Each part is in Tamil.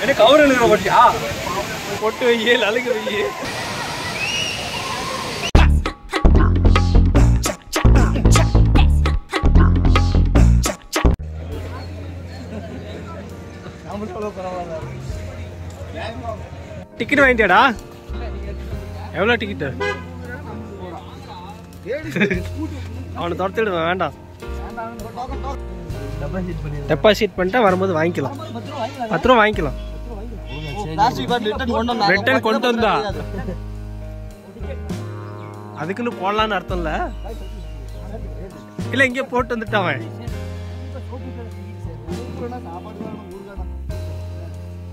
என்ன கவர் எழுதுற பட்டியா பொட்டு வையே அழுகு வையே டிக்கெட் வாங்கிட்டியாடா எவ்வளோ டிக்கெட்டு அவனை துரத்திடுவேன் வேண்டாம் டெபாசிட் பண்ணிட்டா வரும்போது வாங்கிக்கலாம் 10 ரூபா வாங்கிக்கலாம் ரிட்டர்ன் கொண்டு வந்தா அதுக்குன்னு போடலான்னு அர்த்தம் இல்ல இங்கே போட்டு வந்துட்டான் அவன்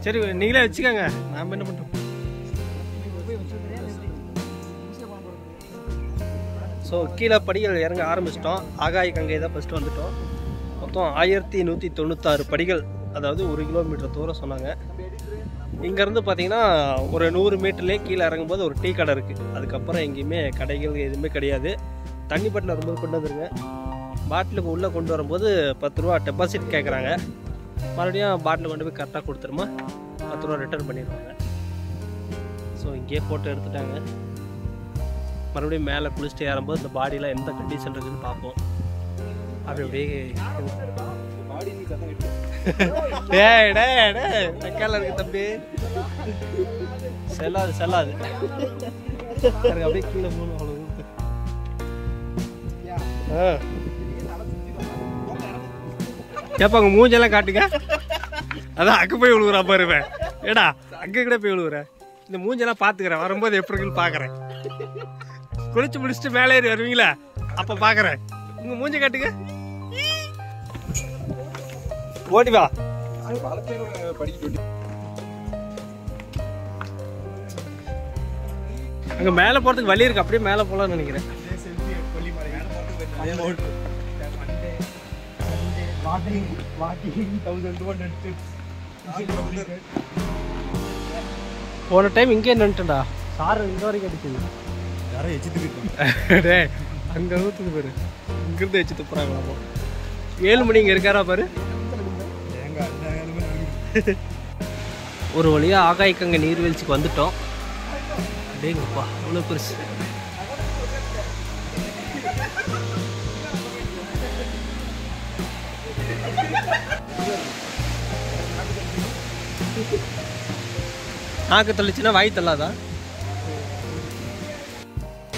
சரி நீங்களே வச்சுக்கோங்க நாம என்ன பண்றோம் ஸோ கீழே படிகள் இறங்க ஆரம்பிச்சிட்டோம் ஆகாய கங்கை தான் ஃபஸ்ட்டு வந்துட்டோம் மொத்தம் 1196 படிகள் அதாவது 1 கிலோமீட்டர் தூரம் சொன்னாங்க இங்கேருந்து பார்த்தீங்கன்னா ஒரு 100 மீட்டர்லேயே கீழே இறங்கும்போது ஒரு டீ கடை இருக்குது அதுக்கப்புறம் எங்கேயுமே கடைகள் எதுவுமே கிடையாது தண்ணி பாட்டில் வரும்போது கொண்டு வந்துருங்க பாட்டிலுக்கு உள்ளே கொண்டு வரும்போது 10 ரூபா டெபாசிட் கேட்குறாங்க மறுபடியும் பாட்டில் கொண்டு போய் கரெக்டாக கொடுத்துருமா 10 ரூபா ரிட்டர்ன் பண்ணிடுவாங்க ஸோ இங்கேயே ஃபோட்டோ எடுத்துட்டாங்க மறுபடியும் மேலே குளிச்சுட்டு ஏறும்போது இந்த பாடியெலாம் எந்த கண்டிஷன் இருக்குதுன்னு பார்ப்போம் அப்படியே இருக்கு தம்பி செல்லாது அப்படியே கீழே போகணும் அவ்வளோ கேப்பாங்க மூஞ்செல்லாம் காட்டுங்க அதான் அங்கே போய் விழுவுறா பாருவேன் ஏடா அங்கே கூட போய் விழுவுறேன் இந்த மூஞ்செல்லாம் பார்த்துக்கிறேன் வரும்போது எப்படி இருக்குன்னு பார்க்குறேன் குளிச்சு முடிச்சுட்டு மேலே ஏறி வருவீங்களா அப்போ பார்க்குறேன் உங்கள் மூஞ்ச காட்டுங்க ஓடி வா அங்கே மேலே போகிறதுக்கு வழி இருக்கு அப்படியே மேலே போகலான்னு நினைக்கிறேன் போன டைம் இங்கே நின்றுட்டா சார் இங்கே வரைக்கும் அடிச்சது யாரும் எச்சு துப்பிட்டு அங்கே ஊற்றுது பாரு இங்கிருந்து எச்சு துப்புறாங்களா 7 மணி இங்கே இருக்காரா பாரு ஒரு வழியாக ஆகாய்க்கங்க நீர்வீழ்ச்சிக்கு வந்துட்டோம் அப்படியேங்கப்பா அவ்வளோ பெருசு நாக்கு தள்ளிச்சுன்னா வாய் தள்ளாதா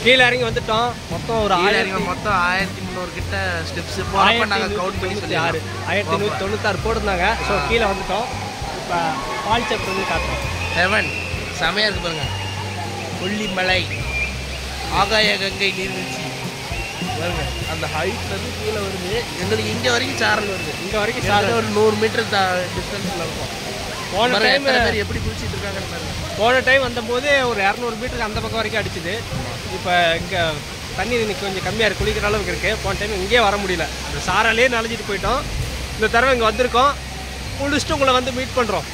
கீழே இறங்கி வந்துட்டோம் மொத்தம் ஒரு 1300 கிட்ட ஸ்டெப்ஸ் கவுண்ட் பண்ணி சொல்லி 1196 போட்டிருந்தாங்க ஸோ கீழே வந்துட்டோம் இப்போ பால் சாப்டர் வந்து காட்டுறோம் ஹெவன் செமையாக இருக்கு பாருங்க கொல்லிமலை ஆகாய கங்கை நீர்வீழ்ச்சி பாருங்க அந்த ஹைட்லேருந்து கீழே வருது எங்களுக்கு இங்கே வரைக்கும் சாரல் வருது இங்கே வரைக்கும் சாரல் ஒரு 100 மீட்டர் டிஸ்டன்ஸில் இருக்கும் போன டைம் எப்படி குளிச்சுட்டு இருக்காங்கன்னு பாருங்க போன டைம் வந்தபோது ஒரு 200 மீட்டருக்கு அந்த பக்கம் வரைக்கும் அடிச்சுது இப்போ இங்கே தண்ணி கொஞ்சம் கம்மியாக இருக்குது குளிக்கிற அளவுக்கு இருக்குது போன டைம் இங்கேயே வர முடியல இந்த சாராலே நனைஞ்சிட்டு போயிட்டோம் இந்த தடவை இங்கே வந்திருக்கோம் குளிச்சுட்டு உங்களை வந்து மீட் பண்ணுறோம்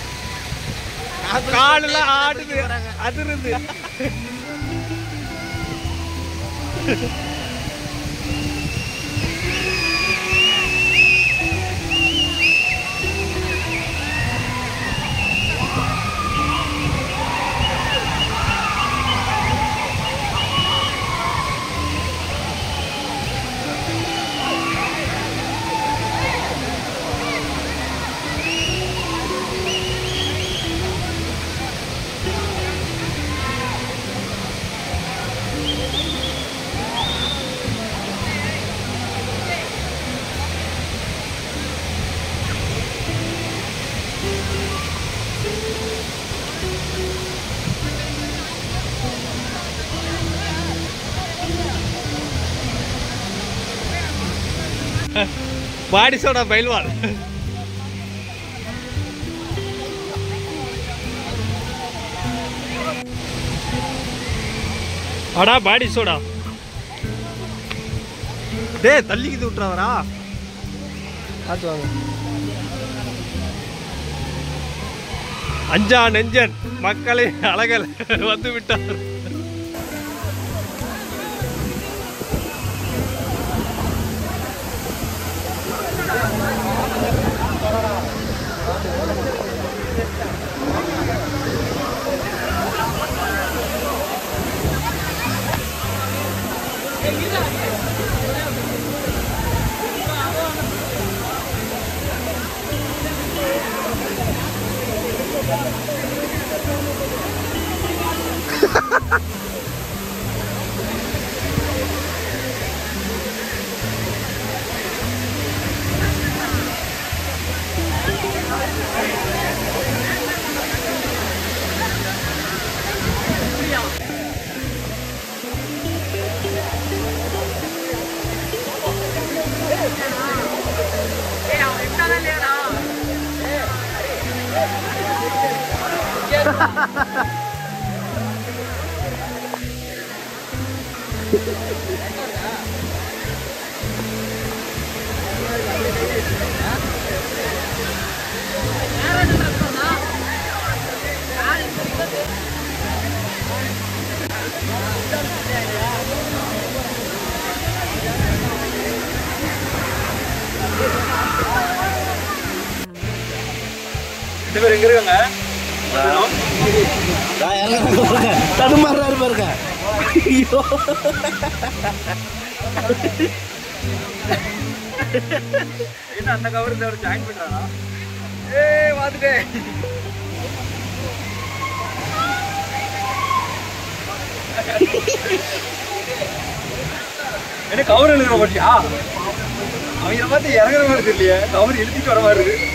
காலெல்லாம் ஆடுது அதிருது பாடி சோடா பயில்வாள் அடா பாடி சோடா டே தள்ளிக்கிது விட்டுறவரா பார்த்து வாங்க அஞ்சா நெஞ்சன் மக்களை அழகல் வந்து விட்டார் எங்க இருக்காங்க? தடுமாறாரு பாருங்க. என்ன அந்த கவர் இந்த ஜாயின் பண்றானா? ஏய் வாத்துட்டேன். என்ன கவர் எழுதுற மாட்டியா? அவங்க பார்த்து இறங்குற மாதிரி தெரியலையே. கவர் எழுதிட்டு வர மாதிரி இருக்கு.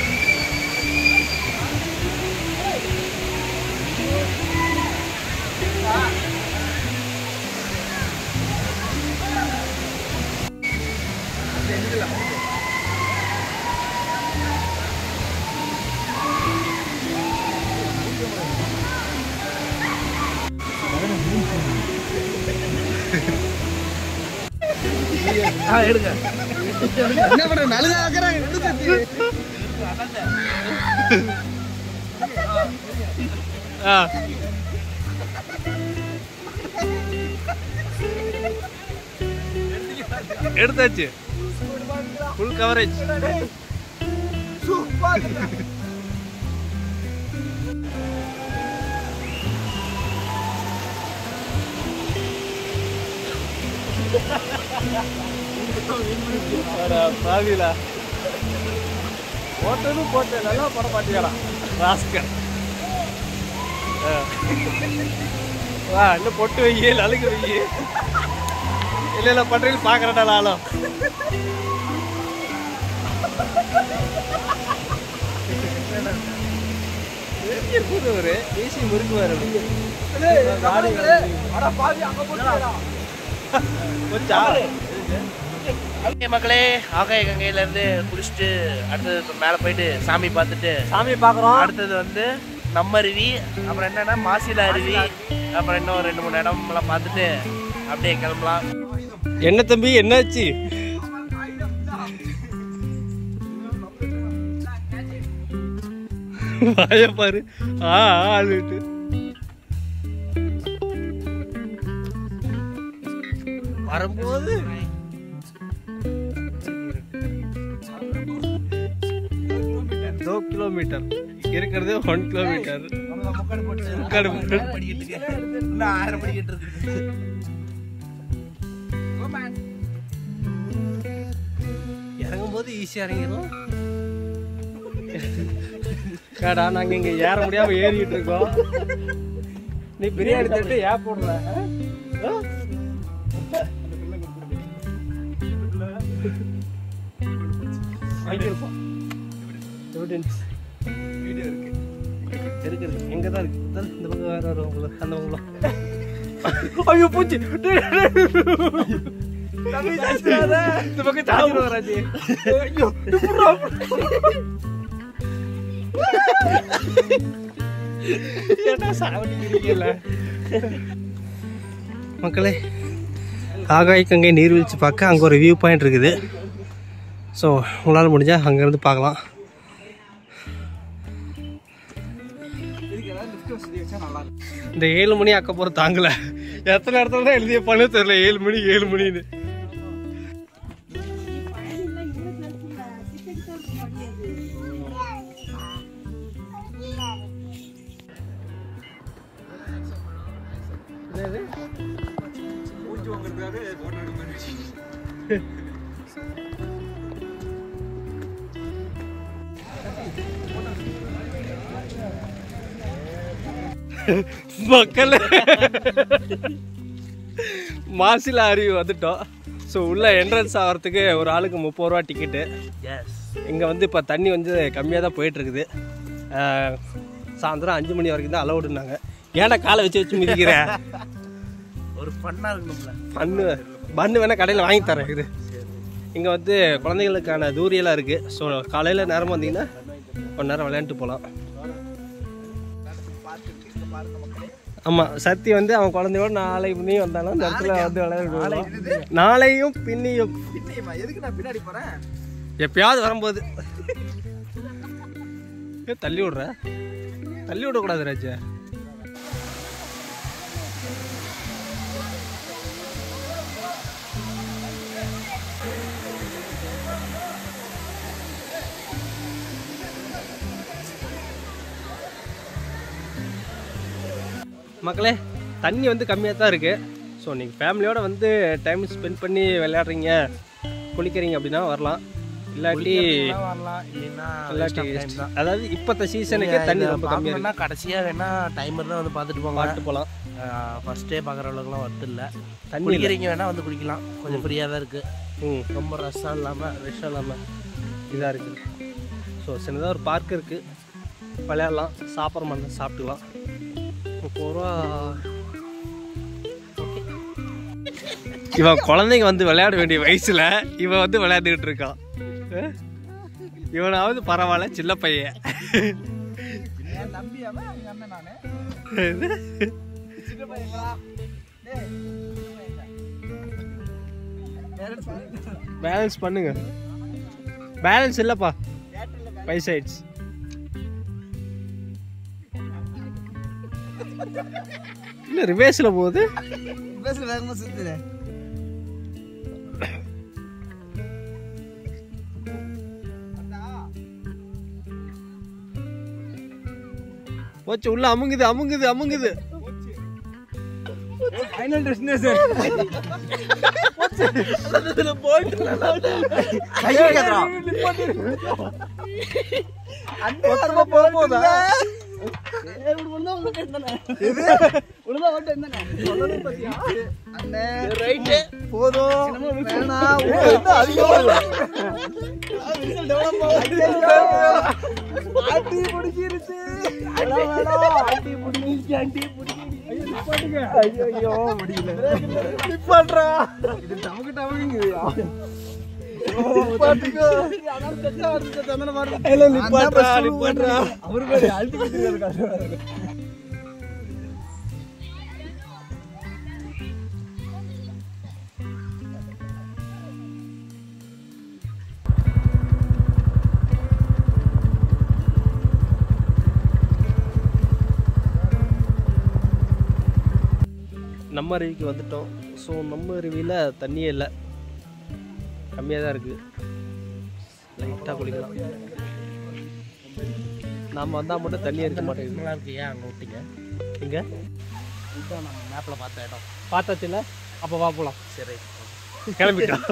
எடுங்க. என்ன பண்ற? நல்லதா ஆக்குறாங்க. எடுத்தாச்சு. Full coverage. பாவிலா போட்டதும் போட்டு நல்லா போட மாட்டேங்கிறா ராஸ்கர். வா இன்னும் பொட்டு வையே நலுக்கு வையே. இல்லை இல்லை பண்றீங்க பார்க்குறேன்டா நாளும். ஒரு ஏசி முறுக்குவார் மக்களே. ஆகாய கங்கையில இருந்து குளிச்சுட்டு அடுத்தது இப்போ மேலே போயிட்டு சாமி பார்த்துட்டு சாமி பார்க்குறோம். அடுத்தது வந்து நம்ம அருவி, அப்புறம் என்னன்னா மாசிலா அருவி, அப்புறம் இன்னும் 2-3 இடம்லாம் பார்த்துட்டு அப்படியே கிளம்பலாம். என்ன தம்பி என்னாச்சு? வாய பாரு. ஆளுட்டு வரும்போது 2 கிலோமீட்டர் இருக்கிறது 1 கிலோமீட்டர். இறங்கும் போது ஈஸியா இறங்கிடும். கேடா நாங்க இங்க ஏற முடியாம ஏறிட்டு இருக்கோம். நீ பிரியாணி தட்டு ஏன் போடுற? வாங்கிருப்போம். வீடியோ இருக்கு. இருக்கு எங்க தான் இருக்கு. இந்த பக்கம் வேற வரும் உங்களுக்கு. அந்த பக்கம் ஐயோ பூச்சி. இந்த பக்கம் சாப்பிட வராது. ஐயோ மக்களே, ஆகாய கங்கை நீர்வீழ்ச்சி பார்க்க அங்கே ஒரு வியூ பாயிண்ட் இருக்குது. ஸோ உங்களால் முடிஞ்சால் அங்கேருந்து பார்க்கலாம். இந்த 7 மணி அக்க போகிற தாங்கலை. எத்தனை இடத்துல தான் எழுதிய பண்ண தெரியல. 7 மணின்னு மக்கள் மாசில அருவி வந்துட்டோம். ஸோ உள்ள என்ட்ரன்ஸ் ஆகிறதுக்கு ஒரு ஆளுக்கு 30 ரூபா டிக்கெட்டு. இங்கே வந்து இப்போ தண்ணி வந்து கம்மியாக தான் போயிட்டுருக்குது. சாயந்தரம் 5 மணி வரைக்கும் தான் அலௌடுனாங்க. ஏன்னா காலை வச்சு மிதிக்கிறேன். ஒரு ஃபன்னாக இருக்கணும்ல. பண்ணு வேணால் கடையில் வாங்கி தரேன். இது இங்கே வந்து குழந்தைங்களுக்கான தூரியெல்லாம் இருக்குது. ஸோ காலையில் நேரமாக வந்தீங்கன்னா கொஞ்ச நேரம் விளையாண்டுட்டு போகலாம். ஆமாம், சத்தி வந்து அவன் குழந்தையோட நாளை பின்னியும் வந்தாலும் இந்த இடத்துல வந்து விளையாடுவோம். நாளையும் பின்னியும் எதுக்கு நான் பின்னாடி போகிறேன்? எப்பயாவது வரும்போது தள்ளி விடக்கூடாது ராஜா. மக்களே, தண்ணி வந்து கம்மியாக தான் இருக்குது. ஸோ நீங்கள் ஃபேமிலியோடு வந்து டைம் ஸ்பெண்ட் பண்ணி விளையாடுறீங்க, குளிக்கிறீங்க அப்படின்னா வரலாம். இல்லாட்டி அதாவது இப்போத்த சீசனுக்கு தண்ணி ரொம்ப கம்மியாக இருக்குது. கடைசியாக வேணால் டைமர் தான் வந்து பார்த்துட்டு போகலாம். ஃபஸ்ட்டே பார்க்குற அளவுக்குலாம் வருது இல்லை. தண்ணி குளிக்கிறீங்க வேணால் வந்து குளிக்கலாம். கொஞ்சம் ஃப்ரீயாக தான் இருக்குது. ரொம்ப ரஷ்ஷாக இல்லாமல் இதாக இருக்குது. ஸோ சின்னதாக ஒரு பார்க் இருக்குது, விளையாடலாம். சாப்பிட்ற மாதிரி சாப்பிட்டுக்கலாம். 30 ரூபா. இவன் குழந்தைங்க வந்து விளையாட வேண்டிய வயசுல இவன் வந்து விளையாண்டுக்கிட்டு இருக்கான். இவனாவது பரவாயில்ல, சின்ன பையன். பேலன்ஸ் பண்ணுங்க. பேலன்ஸ் இல்லப்பா, பைசா ஆயிடுச்சு. இல்ல ரிவேஸ்ல போகுது. வேகமா சுத்துது. போச்சு, உள்ள அமுங்குது. Final destination. அதுல போயிட்டு கையேடா. அந்த போறதா? நம்ம அருவிக்கு வந்துட்டோம். ஸோ நம்ம அருவியில் தண்ணியே இல்லை, கம்மியாக தான் இருக்குது. லைட்டாக குளிக்கலாம். நாம் வந்தால் மட்டும் தண்ணியே இருக்க மாட்டேங்குது. நல்லா இருக்கு. ஏன் அங்கே விட்டீங்க? இங்கே நம்ம மேப்பில் பார்த்த இடம் பார்த்தாச்சுல, அப்போ வா போகலாம். சரி, கிளம்பிட்டோம்.